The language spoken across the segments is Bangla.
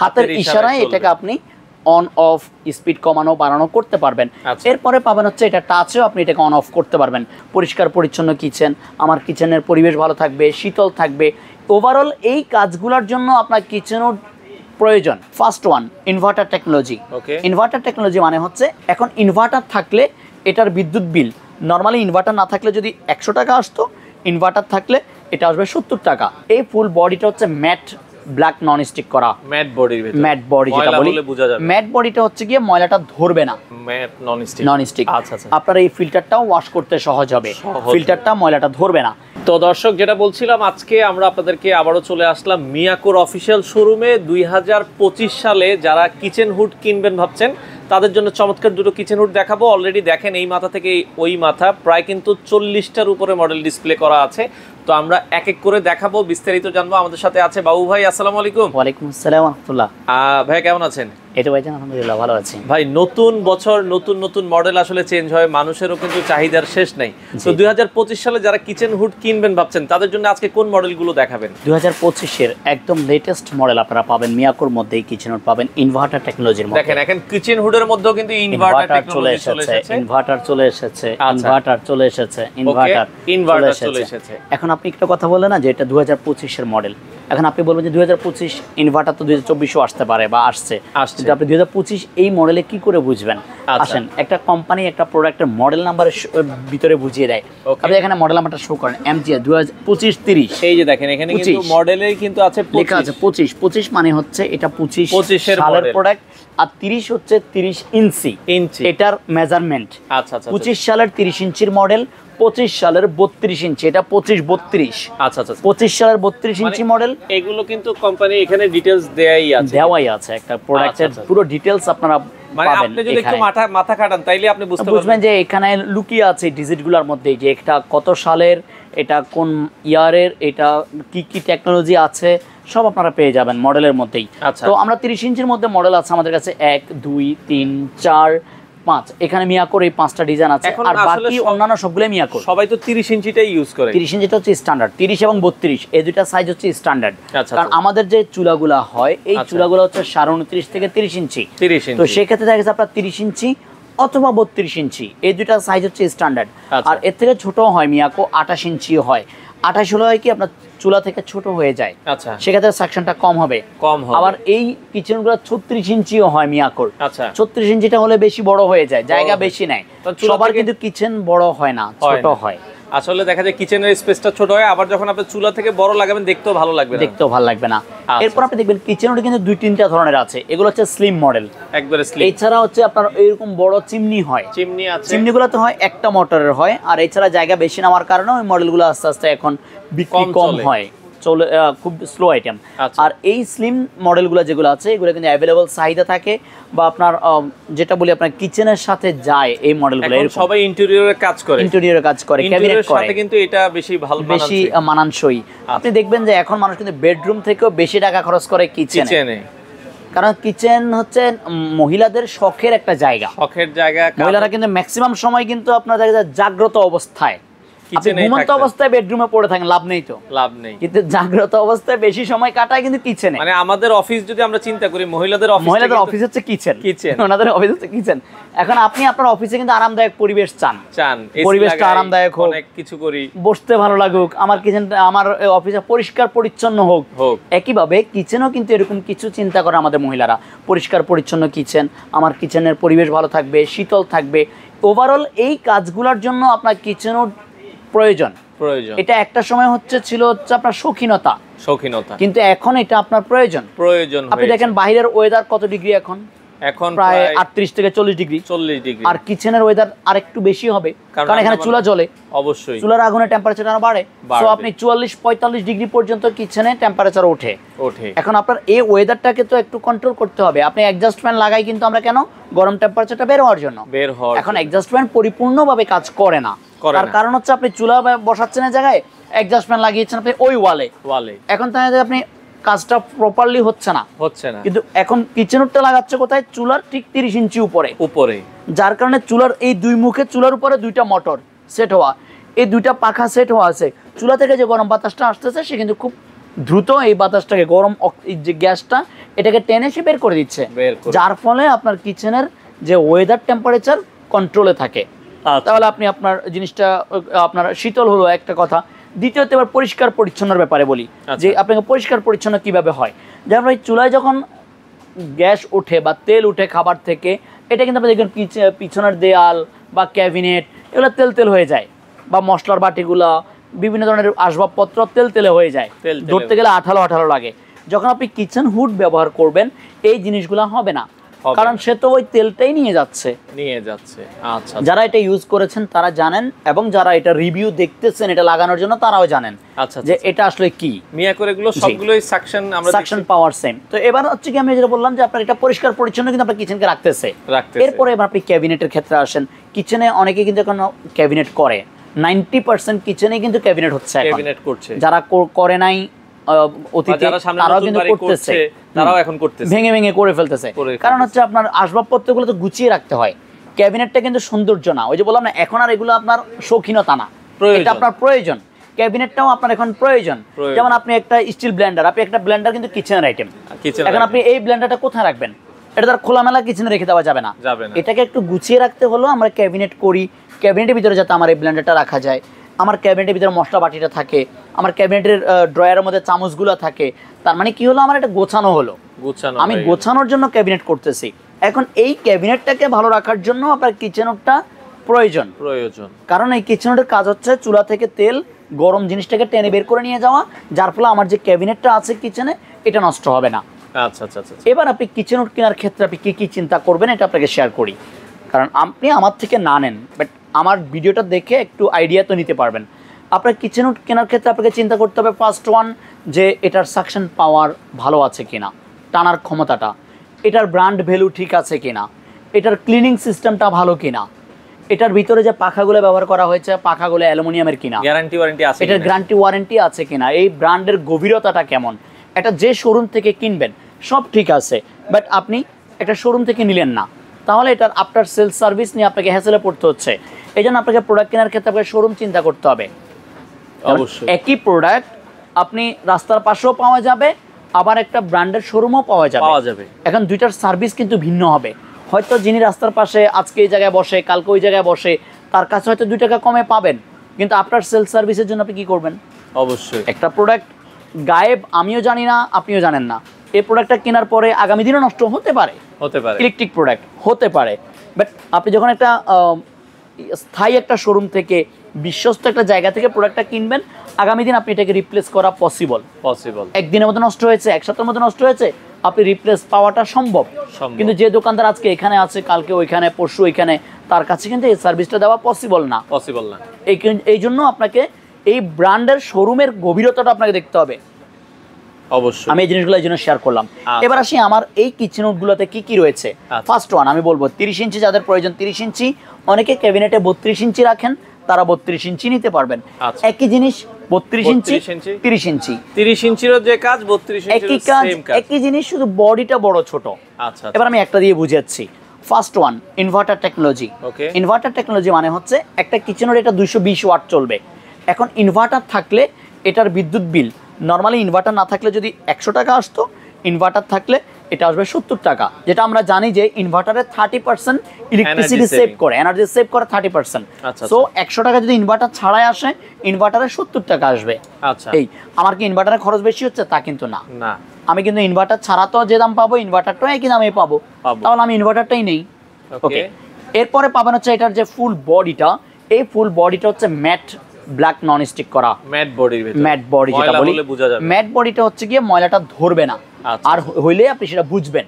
হাতের ইশারায় এটাকে আপনি অন অফ স্পিড কমানো বাড়ানো করতে পারবেন। এরপরে পাবেন হচ্ছে এটা টাচেও আপনি এটাকে অন অফ করতে পারবেন। পরিষ্কার পরিচ্ছন্ন কিচেন, আমার কিচেনের পরিবেশ ভালো থাকবে, শীতল থাকবে। ওভারঅল এই কাজগুলোর জন্য আপনার কিচেনও প্রয়োজন। First one, inverter technology. Inverter technology মানে হচ্ছে এখন ইনভার্টার থাকলে এটার বিদ্যুৎ বিল, নর্মালি ইনভার্টার না থাকলে যদি 100 টাকা আসতো, ইনভার্টার থাকলে এটা আসবে 70 টাকা। এই ফুল বডিটা হচ্ছে ম্যাট ব্ল্যাক নন স্টিক করা, ম্যাট বডি যেটা বলি, ম্যাট বডিটা হচ্ছে গিয়ে ময়লাটা ধরবে না, ম্যাট নন স্টিক। আচ্ছা, আপনার এই ফিল্টারটাও ওয়াশ করতে সহজ হবে, ফিল্টারটা ময়লাটা ধরবে না। তো দর্শক, যেটা বলছিলাম, আজকে আমরা আপনাদেরকে আবারও চলে আসলাম মিয়াকোর অফিসিয়াল শোরুমে। 2025 সালে যারা কিচেন হুড কিনবেন ভাবছেন তাদের জন্য চমৎকার দুটো কিচেন হুড দেখাবো। অলরেডি দেখেন এই মাথা থেকে ওই মাথা প্রায় কিন্তু 40টার উপরে মডেল ডিসপ্লে করা আছে। তো আমরা এক এক করে দেখাবো, বিস্তারিত জানবো। আমাদের সাথে আছে বাবু ভাই। আসসালামু আলাইকুম। ওয়ালাইকুম আসসালাম ওয়া রাহমাতুল্লাহ। ভাই কেমন আছেন? এটা ভাইজান আলহামদুলিল্লাহ ভালো আছি। ভাই, নতুন বছর নতুন নতুন মডেল আসলে চেঞ্জ হয়, মানুষেরও কিন্তু চাহিদার শেষ নাই। তো 2025 সালে যারা কিচেন হুড কিনবেন ভাবছেন তাদের জন্য আজকে কোন মডেলগুলো দেখাবেন? 2025 এর একদম লেটেস্ট মডেল আপনারা পাবেন মিয়াকোর মধ্যেই, কিচেন হুড পাবেন ইনভার্টার টেকনোলজির মধ্যে। দেখেন এখন কিচেন হুডের মধ্যেও কিন্তু ইনভার্টার টেকনোলজি চলে এসেছে, ইনভার্টার চলে এসেছে, ইনভার্টার চলে এসেছে। এখন আপনি একটা কথা বললেন না যে এটা 2025 এর মডেল, এখন আপনি বলবেন যে 2025 ইনভার্টার তো 2024 আসতে পারে বা আসছে, কিন্তু আপনি 2025 এই মডেলে কি করে বুঝবেন? আসেন, একটা কোম্পানি একটা প্রোডাক্টের মডেল নাম্বারের ভিতরে বুঝিয়ে দেয়। আপনি এখানে মডেল নাম্বারটা শো করেন, MGA 2025-30। এই যে দেখেন এখানে কিন্তু মডেলে কিন্তু আছে লেখা আছে 25 মানে হচ্ছে এটা 25 সালের প্রোডাক্ট, আর 30 হচ্ছে 30 ইঞ্চি এটার মেজারমেন্ট। আচ্ছা, 25 সালের 30 ইঞ্চির মডেল, 25 সালের 32 ইঞ্চি, এটা 25-32। আচ্ছা, 25 সালের 32 ইঞ্চি মডেল। এগুলো কিন্তু কোম্পানি এখানে ডিটেইলস দেওয়াই আছে, একটা প্রোডাক্টের পুরো ডিটেইলস আপনারা মানে আপনি যদি একটু মাথা খাটান তাইলে আপনি বুঝবেন যে এখানে লুকিয়ে আছে ডিজিটগুলোর মধ্যে, যে এটা কত সালের, এটা কোন ইয়ারের, এটা কি কি টেকনোলজি আছে সব আপনারা পেয়ে যাবেন মডেলের মধ্যেই। তো আমরা 30 ইঞ্চির মধ্যে মডেল আছে আমাদের কাছে 1, 2, 3, 4, 5। এখানে মিয়াকোর এই 5টা ডিজাইন আছে, আর বাকি অন্যান্য সবগুলো মিয়াকোর। সবাই তো 30 ইঞ্চিটাই ইউজ করে। 30 ইঞ্চিটা হচ্ছে স্ট্যান্ডার্ড, 30 এবং 32 এই দুইটা সাইজ হচ্ছে স্ট্যান্ডার্ড। কারণ আমাদের যে চুলাগুলা হয় এই চুলাগুলো হচ্ছে 29.5 থেকে 30 ইঞ্চি। তো সেক্ষেত্রে দেখা যাচ্ছে আপনার 30 ইঞ্চি অথবা 32 ইঞ্চি এই দুইটা সাইজ হচ্ছে স্ট্যান্ডার্ড। আর এর থেকে ছোট হয় মিয়াকো 28 ইঞ্চিও হয়। 28 হলে হয় কি আপনার চুলা থেকে ছোট হয়ে যায়, সেক্ষেত্রে সাকশনটা কম হবে। আবার এই কিচেনগুলো 36 ইঞ্চিও হয় মিয়াকোর। 36 ইঞ্চিটা হলে বেশি বড় হয়ে যায়, জায়গা বেশি নেয়। সবার কিন্তু কিচেন বড় হয় না, ছোট হয়। আসলে দেখা যায় কিচেনের স্পেসটা ছোট হয়, আবার যখন আপনি চুলা থেকে বড় লাগাবেন দেখতেও ভালো লাগবে না। এরপর আপনি দেখবেন কিচেনের কিন্তু 2-3টা ধরনের আছে। এগুলো হচ্ছে স্লিম মডেল, একবারে স্লিম। এছাড়া হচ্ছে আপনার এরকম বড় চিমনি হয়, চিমনিগুলো তো হয় একটা মোটরের হয়, আর এছাড়া জায়গা বেশি নেওয়ার কারণে ওই মডেলগুলো আস্তে আস্তে এখন বিক্রি কম হয়, চলে খুব স্লো আইটেম। আর এই স্লিম মডেলগুলো যেগুলো আছে এগুলো কিন্তু অ্যাভেলেবল চাহিদা থাকে, বা আপনার যেটা বলি আপনার কিচেনের সাথে যায় এই মডেলগুলো। সবাই ইন্টেরিয়রে কাজ করে, ক্যাবিনেট করে, কিন্তু এটা বেশি মানানসই। আপনি দেখবেন যে এখন মানুষ কিন্তু বেডরুম থেকেও বেশি টাকা খরচ করে কিচেনে, কারণ কিচেন হচ্ছে মহিলাদের শখের একটা জায়গা। মহিলারা কিন্তু ম্যাক্সিমাম সময় কিন্তু আপনার দেখা যায় জাগ্রত অবস্থায়, ঘুমন্ত অবস্থায় বেডরুমে পড়ে থাকেন, লাভ নেই, কিন্তু জাগ্রত অবস্থায় বেশি সময় কাটায় কিন্তু কিচেনে। মানে আমাদের অফিস যদি আমরা চিন্তা করি, মহিলাদের অফিস হচ্ছে কিচেন, ওনাদের অফিস হচ্ছে কিচেন। এখন আপনি আপনার অফিসে কিন্তু আরামদায়ক পরিবেশ চান, পরিবেশটা আরামদায়ক হোক, অনেক কিছু করি, বসতে ভালো লাগুক, আমার কিচেনটা, আমার অফিসে পরিষ্কার পরিচ্ছন্ন হোক। একইভাবে কিচেনও কিন্তু এরকম কিছু চিন্তা করে আমাদের মহিলারা, পরিষ্কার পরিচ্ছন্ন কিচেন, আমার কিচেনের পরিবেশ ভালো থাকবে, শীতল থাকবে। ওভারঅল এই কাজগুলোর জন্য আপনার কিচেনও প্রয়োজন। এটা একটা সময় ছিল আপনার শৌখিনতা, কিন্তু এখন এটা আপনার প্রয়োজন। আপনি দেখেন বাইরের ওয়েদার কত ডিগ্রি এখন প্রায় 38 থেকে 40 ডিগ্রি, আর কিচেনের ওয়েদার আরেকটু বেশি হবে, কারণ এখানে চুলা জ্বলে, অবশ্যই চুলার আগুনের টেম্পারেচার আরো বাড়ে। সো আপনি 44-45 ডিগ্রি পর্যন্ত কিচেনে টেম্পারেচার ওঠে। এখন আপনার এই ওয়েদারটাকে তো একটু কন্ট্রোল করতে হবে। আপনি এক্সস্ট ফ্যান লাগাই কিন্তু আমরা কেন, গরম টেম্পারেচারটা বের হওয়ার জন্য। এখন এক্সস্ট ফ্যান পরিপূর্ণভাবে কাজ করে না, তার কারণ হচ্ছে আপনি চুলা বসাচ্ছেন এই জায়গায়, এক্সস্ট ফ্যান লাগিয়েছেন আপনি ওই ওয়ালে, এখন তাহলে আপনি কাজটা প্রপারলি হচ্ছে না। কিন্তু এখন কিচেনটা লাগাচ্ছে কোথায়, চুলার ঠিক 30 ইঞ্চি উপরে, যার কারণে চুলার এই দুই মুখে, চুলার উপরে 2টা মোটর সেট হওয়া, এই 2টা পাখা সেট হওয়া আছে। চুলা থেকে যে গরম বাতাসটা আসতেছে সে কিন্তু খুব দ্রুত এই বাতাসটাকে গরম যে গ্যাসটা এটাকে টেনে সে বের করে দিচ্ছে, যার ফলে আপনার কিচেনের যে ওয়েদার টেম্পারেচার কন্ট্রোলে থাকে। তাহলে আপনি আপনার জিনিসটা আপনার শীতল হলো একটা কথা। দ্বিতীয়ত এবার পরিষ্কার পরিচ্ছন্নর ব্যাপারে বলি যে আপনাকে পরিষ্কার পরিচ্ছন্ন কিভাবে হয়। যেমন এই চুলায় যখন গ্যাস ওঠে বা তেল উঠে খাবার থেকে, এটা কিন্তু আপনি দেখবেন পিছনের দেয়াল বা ক্যাবিনেট এগুলো তেল তেল হয়ে যায়, বা মশলার বাটিগুলা বিভিন্ন ধরনের আসবাবপত্র তেল তেলে হয়ে যায়, ধরতে গেলে আঠালো আঠালো লাগে। যখন আপনি কিচেন হুড ব্যবহার করবেন এই জিনিসগুলো হবে না, কারণ সে তো ওই তেলটাই নিয়ে যাচ্ছে। আচ্ছা, যারা এটা ইউজ করেছেন তারা জানেন, এবং যারা এটা রিভিউ দেখতেছেন এটা লাগানোর জন্য তারাও জানেন যে এটা আসলে কি। মিয়া করে এগুলো সবগুলোই সাকশন পাওয়ার সেম। তো এবার হচ্ছে কি আমি যেটা বললাম যে আপনার এটা পরিষ্কার পরিচ্ছন্ন কিন্তু আপনার কিচেনকে রাখতেছে। এরপরে এবার আপনি ক্যাবিনেটের ক্ষেত্রে আসেন। কিচেনে অনেকে কিন্তু এখন ক্যাবিনেট করে, 90% কিচেনে কিন্তু ক্যাবিনেট হচ্ছে, ক্যাবিনেট করছে। যারা করে নাই অতীতে তারাও কিন্তু করতেছে, তারাও এখন করতেছে, ভেঙে ভেঙে করে ফেলতেছে। কারণ হচ্ছে আপনার আসবাবপত্রগুলো তো গুছিয়ে রাখতে হয়, ক্যাবিনেটটা কিন্তু সৌন্দর্য না। ওই যে বললাম না, এখন আর এগুলো আপনার শৌখিনতা না, এটা আপনার প্রয়োজন। ক্যাবিনেটটাও আপনার এখন প্রয়োজন। যেমন আপনি একটা স্টিল ব্লেন্ডার, আপনি একটা ব্লেন্ডার কিন্তু কিচেনের আইটেম, এখন আপনি এই ব্লেন্ডারটা কোথায় রাখবেন? এটা তার খোলামেলা কিচেনে রেখে দেওয়া যাবে না, এটাকে একটু গুছিয়ে রাখতে হলো আমরা ক্যাবিনেট করি। ক্যাবিনেটের ভিতরে যাতে আমার এই ব্লেন্ডারটা রাখা যায়, আমার ক্যাবিনেটের ভিতরে মশলা বাটিটা থাকে, আমার ক্যাবিনেটের ড্রয়ারের মধ্যে চামচগুলো থাকে। তার মানে কি হলো, আমার এটা গোছানো হলো, আমি গোছানোর জন্য ক্যাবিনেট করতেছি। এখন এই ক্যাবিনেটটাকে ভালো রাখার জন্য আপনার কিচেনটা প্রয়োজন। কারণ এই কিচেনের কাজ হচ্ছে চুলা থেকে তেল গরম জিনিসটাকে টেনে বের করে নিয়ে যাওয়া, যার ফলে আমার যে ক্যাবিনেটটা আছে কিচেনে এটা নষ্ট হবে না। আচ্ছা। এবার আপনি কিচেন কেনার ক্ষেত্রে আপনি কি কি চিন্তা করবেন এটা আপনাকে শেয়ার করি, কারণ আপনি আমার থেকে না নেন, বাট আমার ভিডিওটা দেখে একটু আইডিয়া তো নিতে পারবেন। আপনার কিচেন হুড কেনার ক্ষেত্রে আপনাকে চিন্তা করতে হবে ফার্স্ট ওয়ান, যে এটার সাকশন পাওয়ার ভালো আছে কিনা, টানার ক্ষমতাটা, এটার ব্র্যান্ড ভ্যালু ঠিক আছে কিনা, এটার ক্লিনিং সিস্টেমটা ভালো কিনা, এটার ভিতরে যে পাখাগুলো ব্যবহার করা হয়েছে পাখাগুলো অ্যালুমিনিয়ামের কিনা, গ্যারান্টি ওয়ারেন্টি আছে, এটার গ্যারান্টি ওয়ারেন্টি আছে কিনা, এই ব্র্যান্ডের গভীরতাটা কেমন। এটা যে শোরুম থেকে কিনবেন সব ঠিক আছে, বাট আপনি একটা শোরুম থেকে নিলেন না, তাহলে এটার আফটার সেলস সার্ভিস নিয়ে আপনাকে হ্যাসেলে পড়তে হচ্ছে। এই জন্য আপনাকে প্রোডাক্ট কেনার ক্ষেত্রে আপনাকে শোরুম চিন্তা করতে হবে। অবশ্যই একই প্রোডাক্ট আপনি রাস্তার পাশেও পাওয়া যাবে, আবার একটা ব্র্যান্ডের শোরুমও পাওয়া যাবে। এখন দুইটার সার্ভিস কিন্তু ভিন্ন হবে। হয়তো যিনি রাস্তার পাশে আজকে এই জায়গায় বসে কালকে ওই জায়গায় বসে, তার কাছে হয়তো 2 টাকা কমে পাবেন, কিন্তু আফটার সেলস সার্ভিসের জন্য আপনি কি করবেন? অবশ্যই একটা প্রোডাক্ট গায়েব, আমিও জানি না আপনিও জানেন না, এই প্রোডাক্টটা কেনার পরে আগামী দিনে নষ্ট হতে পারে, ইলেকট্রিক প্রোডাক্ট হতে পারে, বাট আপনি যখন একটা স্থায়ী একটা শোরুম থেকে বিশ্বস্ত একটা জায়গা থেকে প্রোডাক্টটা কিনবেন, আগামী দিন আপনি এটাকে রিপ্লেস করা পসিবল। একদিনের মধ্যে নষ্ট হয়েছে, এক সপ্তাহের মধ্যে নষ্ট হয়েছে, আপনি রিপ্লেস পাওয়াটা সম্ভব। কিন্তু যে দোকানদার আজকে এখানে আছে কালকে ওইখানে পরশু ওইখানে, তার কাছে কিন্তু এই সার্ভিসটা দেওয়া পসিবল না। এই জন্য আপনাকে এই ব্র্যান্ডের শোরুমের গভীরতাটা আপনাকে দেখতে হবে। অবশ্যই আমি এই জিনিসগুলো এই জন্য শেয়ার করলাম। এবার আসি আমার এই কিচেন হুডগুলোতে কি কি রয়েছে। ফার্স্ট ওয়ান আমি বলবো 30 ইঞ্চি যাদের প্রয়োজন 30 ইঞ্চি, অনেকে ক্যাবিনেটে 32 ইঞ্চি রাখেন, তারা 32 ইঞ্চি নিতে পারবেন। একই জিনিস 32 ইঞ্চি 30 ইঞ্চি, 30 ইঞ্চিরও যে কাজ 32 ইঞ্চির একই কাজ, একই জিনিস, শুধু বডিটা বড় ছোট। আচ্ছা, এবার আমি একটা দিয়ে বুঝাচ্ছি। First one inverter technology. Inverter technology মানে হচ্ছে একটা কিচেনের এটা 220 ওয়াট চলবে। এখন ইনভার্টার থাকলে এটার বিদ্যুৎ বিল, নর্মালি ইনভার্টার না থাকলে যদি 100 টাকা আসতো, ইনভার্টার থাকলে এটা আসবে 70 টাকা। যেটা আমরা জানি যে ইনভার্টারে 30% ইলেকট্রিসিটি সেভ করে, এনার্জি সেভ করে 30%। সো 100 টাকা যদি ইনভার্টার ছাড়াই আসে, ইনভার্টারে 70 টাকা আসবে। আচ্ছা, এই আমার কি ইনভার্টারের খরচ বেশি হচ্ছে? তা কিন্তু না, আমি কিন্তু ইনভার্টার ছাড়া তো যে দাম পাবো ইনভার্টারটাও একই দামে পাবো, তাহলে আমি ইনভার্টারটাই নেই। ওকে, এরপরে পাবেন হচ্ছে এটার যে ফুল বডিটা, এই ফুল বডিটা হচ্ছে ম্যাট ব্ল্যাক নন স্টিক করা, ম্যাট বডি যেটা বলি, ম্যাট বডিটা হচ্ছে গিয়ে ময়লাটা ধরবে না, আর হইলে আপনি সেটা বুঝবেন।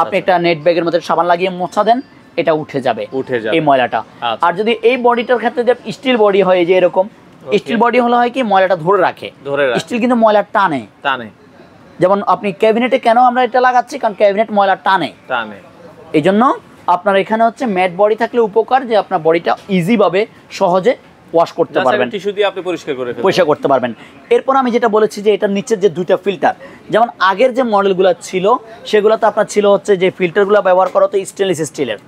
আপনি একটা নেট ব্যাগের মধ্যে সাবান লাগিয়ে মোছা দেন, এটা উঠে যাবে এই ময়লাটা। আর যদি এই বডিটার ক্ষেত্রে স্টিল বডি হয়, যে এরকম স্টিল বডি হলে হয় কি ময়লাটা ধরে রাখে, স্টিল কিন্তু ময়লা টানে। যেমন আপনি ক্যাবিনেটে কেন আমরা এটা লাগাচ্ছি, কারণ ক্যাবিনেট ময়লা টানে। এই জন্য আপনার এখানে হচ্ছে ম্যাট বডি থাকলে উপকার, যে আপনার বডিটা ইজি ভাবে সহজে ওয়াশ করতে পারবেন, টিস্যু দিয়ে আপনি পরিষ্কার করতে পারবেন। এরপর আমি যেটা বলেছি যে এটার নিচের যে 2টা ফিল্টার, যেমন আগের যে মডেলগুলো ছিল সেগুলোতে আপনার ছিল হচ্ছে যে ফিল্টারগুলো ব্যবহার করা হতো স্টেনলেস স্টিলের,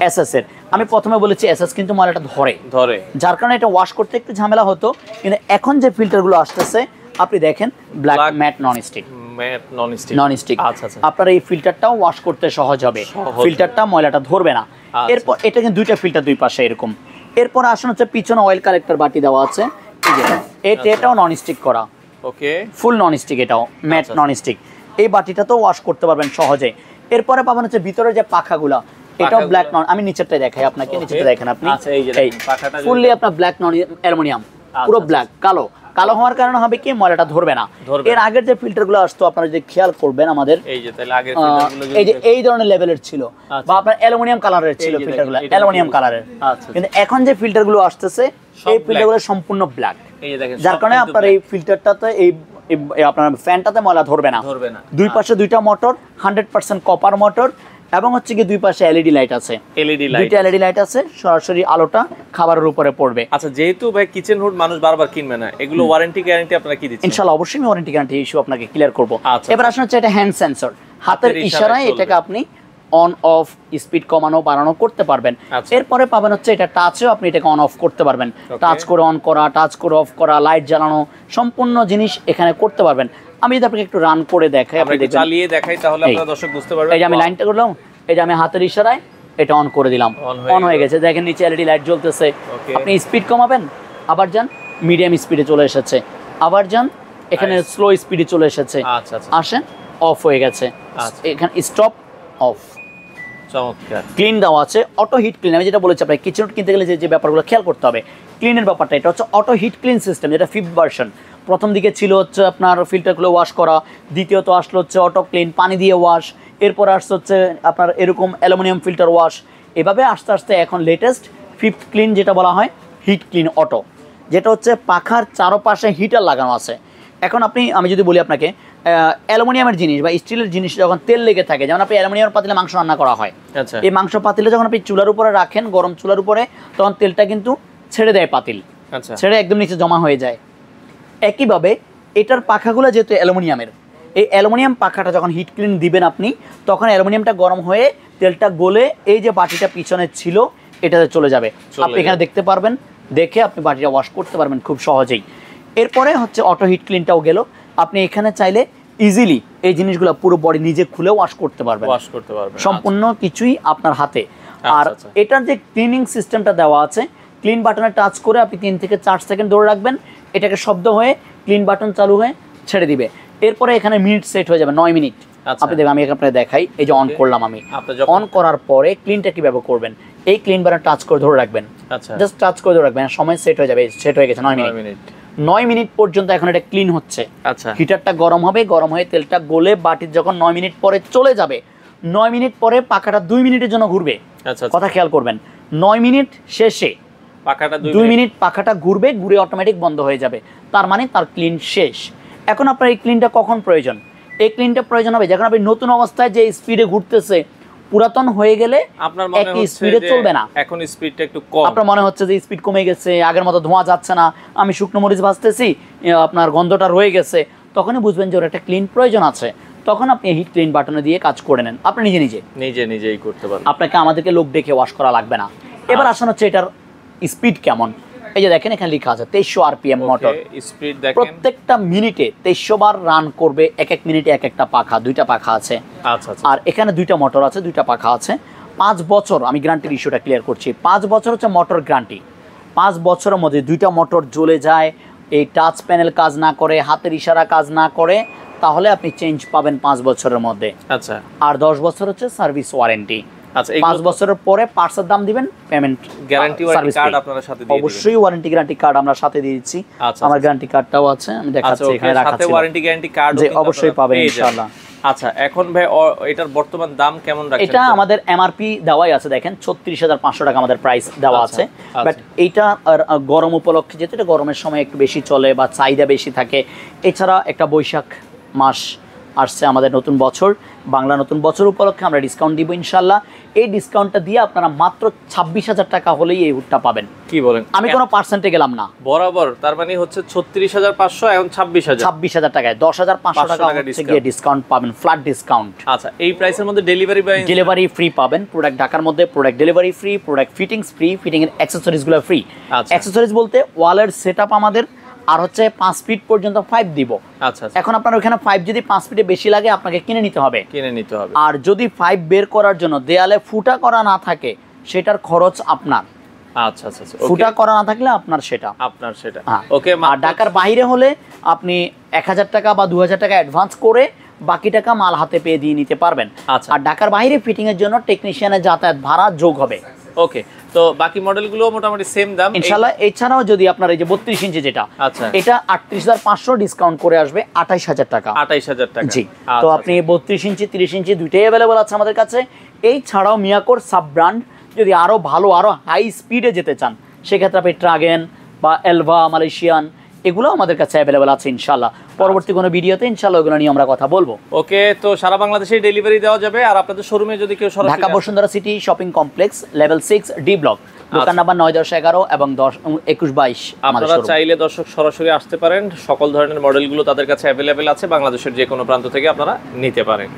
এসএস এর। আমি প্রথমে বলেছি এসএস কিন্তু ময়লাটা ধরে, যার কারণে এটা ওয়াশ করতে একটু ঝামেলা হতো। কিন্তু এখন যে ফিল্টারগুলো আসতেছে আপনি দেখেন ব্ল্যাক ম্যাট ননস্টিক, ননস্টিক। আপনার এই ফিল্টারটাও ওয়াশ করতে সহজ হবে, ফিল্টারটা ময়লাটা ধরবে না। এরপর এটা কিন্তু দুইটা ফিল্টার দুই পাশে এরকম। এরপর আসুন হচ্ছে পিছনে অয়েল কালেক্টর বাটি দেওয়া আছে, এটাও ননস্টিক করা, ওকে ফুল ননস্টিক, এটাও ম্যাট ননস্টিক। এই বাটিটা তো ওয়াশ করতে পারবেন সহজে। এরপরে পাবেন হচ্ছে ভিতরে যে পাখাগুলা, এটাও ব্ল্যাক নন, আমি নিচেরটাই দেখাই আপনাকে, নিচেরটা দেখেন আপনি, ফুললি আপনার ব্ল্যাক নন অ্যালুমিনিয়াম, পুরো ব্ল্যাক, কালো। কালো হওয়ার কারণে হবে কি ময়লাটা ধরবে না। এর আগের যে ফিল্টারগুলো আসতো আপনারা যদি খেয়াল করবেন আমাদের এই যে তাহলে আগের ফিল্টারগুলো এই যে এই ধরনের লেভেলের ছিল বা আপনার অ্যালুমিনিয়াম কালারের ছিল ফিল্টারগুলো, অ্যালুমিনিয়াম কালারের। কিন্তু এখন যে ফিল্টারগুলো আসতেছে এই ফিল্টারগুলো সম্পূর্ণ ব্ল্যাক, এই যে দেখেন, যার কারণে আপনার এই ফিল্টারটাতে এই আপনার ফ্যানটাতে ময়লা ধরবে না। দুই পাশে দুইটা মোটর, 100% কপার মোটর, এবং হচ্ছে কি দুই পাশে এলইডি লাইট আছে, দুইটা এলইডি লাইট আছে, সরাসরি আলোটা খাবারের উপরে পড়বে। আচ্ছা, যেহেতু ভাই কিচেন হুড মানুষ বারবার কিনবে না, এগুলো ওয়ারেন্টি গ্যারান্টি আপনারা কি দিচ্ছেন? ইনশাআল্লাহ অবশ্যই আমি ওয়ারেন্টি গ্যারান্টি ইস্যু আপনাকে ক্লিয়ার করব। এবার আসলে হচ্ছে এটা হ্যান্ড সেন্সর, হাতের ইশারায় এটাকে আপনি অন অফ, স্পিড কমানো বাড়ানো করতে পারবেন। এরপরে পাবেন হচ্ছে এটা টাচেও আপনি এটাকে অন অফ করতে পারবেন, টাচ করে অন করা, টাচ করে অফ করা, লাইট জ্বালানো, সম্পূর্ণ জিনিস এখানে করতে পারবেন। আমি যদি আপনাকে একটু রান করে দেখাই, আপনি চালিয়ে দেখাই, তাহলে আপনারা দর্শক বুঝতে পারবেন। এই যে আমি লাইনটা করলাম, এই যে আমি হাতের ইশারায় এটা অন করে দিলাম, অন হয়ে গেছে। দেখেন নিচে এলইডি লাইট জ্বলতেছে। আপনি স্পিড কমাবেন, আবার যান মিডিয়াম স্পিডে চলে এসেছে, আবার যান এখানে স্লো স্পিডে চলে এসেছে, আসেন অফ হয়ে গেছে, এখানে স্টপ অফ। চমৎকার ক্লিন দেওয়া আছে, অটো হিট ক্লিন। আমি যেটা বলেছি আপনাকে কিচেন কিনতে গেলে যে ব্যাপারগুলো খেয়াল করতে হবে ক্লিনের ব্যাপারটা, এটা হচ্ছে অটো হিট ক্লিন সিস্টেম, যেটা 5th ভার্সন। প্রথম দিকে ছিল হচ্ছে আপনার ফিল্টারগুলো ওয়াশ করা, দ্বিতীয়ত আসলো হচ্ছে অটো ক্লিন, পানি দিয়ে ওয়াশ, এরপর আসছে হচ্ছে আপনার এরকম অ্যালুমিনিয়াম ফিল্টার ওয়াশ। এভাবে আস্তে আস্তে এখন লেটেস্ট 5th ক্লিন, যেটা বলা হয় হিট ক্লিন অটো, যেটা হচ্ছে পাখার চারপাশে হিটার লাগানো আছে। এখন আমি যদি বলি আপনাকে অ্যালুমিনিয়ামের জিনিস বা স্টিলের জিনিস যখন তেল লেগে থাকে, যেমন আপনি অ্যালুমিনিয়াম পাতিলে মাংস রান্না করা হয়, এই মাংস পাতিলে যখন আপনি চুলার উপরে রাখেন, গরম চুলার উপরে, তখন তেলটা কিন্তু ছেড়ে দেয় পাতিল, ছেড়ে একদম নিচে জমা হয়ে যায়। একইভাবে এটার পাখাগুলো যেহেতু অ্যালুমিনিয়ামের, এই অ্যালুমিনিয়াম পাখাটা যখন হিট ক্লিন দিবেন আপনি, তখন অ্যালুমিনিয়ামটা গরম হয়ে তেলটা গলে এই যে বাটিটা পিছনে ছিল এটাতে চলে যাবে। আপনি এখানে দেখতে পারবেন, দেখে আপনি বাটিটা ওয়াশ করতে পারবেন খুব সহজেই। এরপরে হচ্ছে অটো হিট ক্লিনটাও গেল, আপনি এখানে চাইলে ইজিলি এই জিনিসগুলো পুরো বডি নিজে খুলে ওয়াশ করতে পারবেন, সম্পূর্ণ কিছুই আপনার হাতে। আর এটার যে ক্লিনিং সিস্টেমটা দেওয়া আছে, ক্লিন বাটনে টাচ করে আপনি 3 থেকে 4 সেকেন্ড ধরে রাখবেন, এটাকে শব্দ হয়ে ক্লিন বাটন চালু হয়ে ছেড়ে দিবে। এরপরে এখানে মিনিট সেট হয়ে যাবে 9 মিনিট। আপনি দেখবেন, আমি আপনাকে দেখাই, এই যে অন করলাম আমি, অন করার পরে ক্লিনটা কিভাবে করবেন, এই ক্লিন বাটন টাচ করে ধরে রাখবেন, জাস্ট টাচ করে ধরে রাখবেন, সময় সেট হয়ে যাবে, সেট হয়ে গেছে 9 মিনিট। 9 মিনিট পর্যন্ত এখন এটা ক্লিন হচ্ছে। হিটারটা গরম হবে, গরম হয়ে তেলটা গলে বাটির যখন 9 মিনিট পরে চলে যাবে, 9 মিনিট পরে পাখাটা 2 মিনিটের জন্য ঘুরবে। কথা খেয়াল করবেন, 9 মিনিট শেষে পাখাটা 2 মিনিট পাখাটা ঘুরবে, ঘুরে অটোমেটিক বন্ধ হয়ে যাবে, তার মানে তার ক্লিন শেষ। এখন আপনার এই ক্লিনটা কখন প্রয়োজন? এই ক্লিনটা প্রয়োজন হবে যখন আপনি নতুন অবস্থায় যে স্পিডে ঘুরতেছে, পুরাতন হয়ে গেলে আপনার একই স্পিডে চলবে না, এখন স্পিডটা একটু কম, আপনার মনে হচ্ছে যে স্পিড কমে গেছে, আগের মতো ধোঁয়া যাচ্ছে না, আমি শুকনো মরিচ ভাজতেছি, আপনার গন্ধটা রয়ে গেছে, তখনই বুঝবেন যে ওর একটা ক্লিন প্রয়োজন আছে। তখন আপনি হিট ক্লিন বাটনে দিয়ে কাজ করে নেন, আপনি নিজেই করতে পারবেন, আপনাকে আমাদেরকে লোক দেখে ওয়াশ করা লাগবে না। এবার আসেন হচ্ছে এটার স্পিড কেমন। এই যে দেখেন এখানে লেখা আছে 2300 আরপিএম মোটর, স্পিড দেখেন প্রত্যেকটা মিনিটে 2300 বার রান করবে, এক এক মিনিটে এক একটা পাখা, 2টা পাখা আছে। আর এখানে 2টা মোটর আছে, 2টা পাখা আছে। 5 বছর, আমি গ্যারান্টির ইস্যুটা ক্লিয়ার করছি, 5 বছর হচ্ছে মোটর গ্যারান্টি। 5 বছরের মধ্যে 2টা মোটর জ্বলে যায়, এই টাচ প্যানেল কাজ না করে, হাতের ইশারা কাজ না করে, তাহলে আপনি চেঞ্জ পাবেন 5 বছরের মধ্যে। আর 10 বছর হচ্ছে সার্ভিস ওয়ারেন্টি। 5 বছরের পরে পার্টসের দাম দিবেন, পেমেন্ট গ্যারান্টি ওয়ারেন্টি কার্ড আপনারা সাথে দিয়ে দিবেন, অবশ্যই ওয়ারেন্টি গ্যারান্টি কার্ড আমরা সাথে দিয়ে দিচ্ছি। আমার গ্যারান্টি কার্ডটাও আছে, আমি দেখাচ্ছি এখানে রাখা আছে, সাথে ওয়ারেন্টি গ্যারান্টি কার্ড অবশ্যই পাবেন ইনশাআল্লাহ। আচ্ছা, এখন ভাই এটার বর্তমান দাম কেমন রাখছেন? এটা আমাদের এমআরপি দেওয়াই আছে, দেখেন 36500 টাকা আমাদের প্রাইস দেওয়া আছে। বাট এইটা গরম উপলক্ষে, যেহেতু এটা গরমের সময় একটু বেশি চলে বা চাহিদা বেশি থাকে, এছাড়া একটা বৈশাখ মাস আসছে, আমাদের নতুন বছর, বাংলা নতুন বছর উপলক্ষে আমরা ডিসকাউন্ট দিব ইনশাআল্লাহ। এই ডিসকাউন্টটা দিয়ে আপনারা মাত্র 26000 টাকা হলেই এই হুডটা পাবেন। কি বলেন? আমি কোনো পার্সেন্টে গেলাম না, বরাবর। তার মানে হচ্ছে 36500, এখন 26000 টাকায় 10500 টাকা হচ্ছে গিয়ে ডিসকাউন্ট পাবেন, ফ্ল্যাট ডিসকাউন্ট। আচ্ছা, এই প্রাইসের মধ্যে ডেলিভারি ফ্রি পাবেন, প্রোডাক্ট ঢাকার মধ্যে product delivery free, product fittings free, fitting এর অ্যাকসেসরিজগুলো ফ্রি। অ্যাকসেসরিজ বলতে ওয়ালের সেটআপ আমাদের, আর হচ্ছে 5 ফিট পর্যন্ত 5 দিব। আচ্ছা, এখন আপনার ওখানে 5 যদি 5 ফিটে বেশি লাগে আপনাকে কিনে নিতে হবে। আর যদি 5 বের করার জন্য দেয়ালে ফুটা করা না থাকে সেটার খরচ আপনার। আচ্ছা, ফুটা করা না থাকলে আপনার সেটা। ওকে। আর ঢাকার বাইরে হলে আপনি 1000 টাকা বা 2000 টাকা অ্যাডভান্স করে বাকি টাকা মাল হাতে পেয়ে দিয়ে নিতে পারবেন। আর ঢাকার বাইরে ফিটিং এর জন্য টেকনিশিয়ানের যাতায়াত ভাড়া যোগ হবে। ওকে, তো বাকি মডেলগুলো মোটামুটি সেম দাম ইনশাআল্লাহ। এছাড়াও যদি আপনার এই যে 32 ইঞ্চি যেটা, এটা 38500 ডিসকাউন্ট করে আসবে 28000 টাকা। 28000 টাকা, জি। তো আপনি 32 ইঞ্চি 30 ইঞ্চি দুইটাই अवेलेबल আছে আমাদের কাছে। এই ছাড়াও মিয়াকোর সাব ব্র্যান্ড যদি আরো ভালো আরো হাই স্পিডে যেতে চান সেক্ষেত্রে আপনি ট্রাগেন বা এলভা মালয়েশিয়ান এগুলো আমাদের কাছে अवेलेबल আছে ইনশাআল্লাহ। পরবর্তী কোনো ভিডিওতে ইনশাআল্লাহ ওগুলো নিয়ে আমরা কথা বলবো। ওকে, তো সারা বাংলাদেশে ডেলিভারি দেওয়া যাবে। আর আপনাদের শোরুমে যদি কেউ সরাসরি Dhaka Bashundhara city shopping complex level 6 D block, দোকান নাম্বার 9, 10, 11 এবং 10, 21, 22 আমাদের আপনারা শোরুম। চাইলে দর্শক সরাসরি আসতে পারেন। সকল ধরনের মডেলগুলো তাদের কাছে अवेलेबल আছে। বাংলাদেশের যে কোনো প্রান্ত থেকে আপনারা নিতে পারেন।